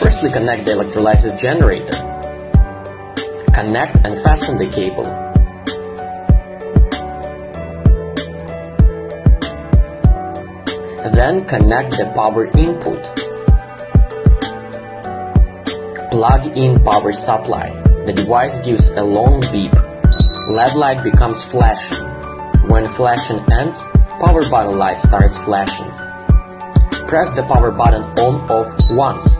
Firstly, connect the electrolysis generator. Connect and fasten the cable. Then connect the power input. Plug in power supply. The device gives a long beep. LED light becomes flashing. When flashing ends, power button light starts flashing. Press the power button on/off once.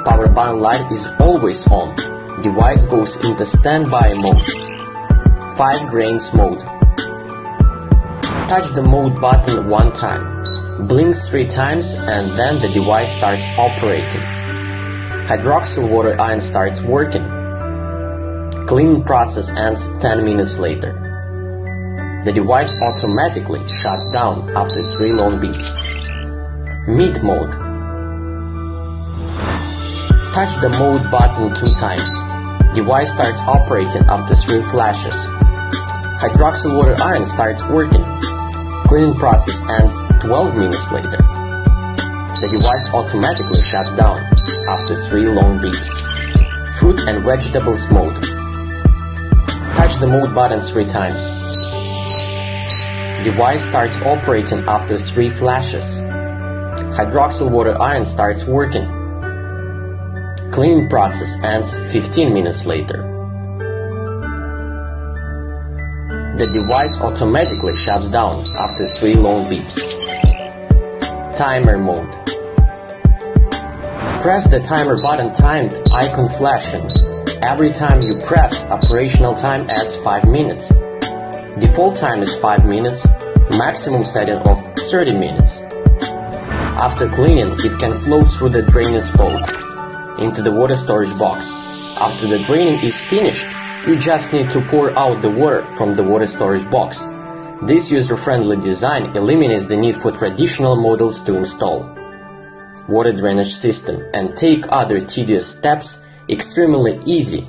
Power button light is always on. Device goes into standby mode. 5 grains mode. Touch the mode button one time. Blinks 3 times and then the device starts operating. Hydroxyl water ion starts working. Cleaning process ends 10 minutes later. The device automatically shuts down after 3 long beeps. Mid mode. Touch the mode button 2 times. Device starts operating after 3 flashes. Hydroxyl water ion starts working. Cleaning process ends 12 minutes later. The device automatically shuts down after 3 long beeps. Fruit and vegetables mode. Touch the mode button 3 times. Device starts operating after 3 flashes. Hydroxyl water ion starts working. Cleaning process ends 15 minutes later. The device automatically shuts down after 3 long beeps. Timer mode. Press the timer button timed icon flashing. Every time you press, operational time adds 5 minutes. Default time is 5 minutes, maximum setting of 30 minutes. After cleaning, it can flow through the draining spout into the water storage box. After the draining is finished, you just need to pour out the water from the water storage box. This user-friendly design eliminates the need for traditional models to install water drainage system and take other tedious steps extremely easy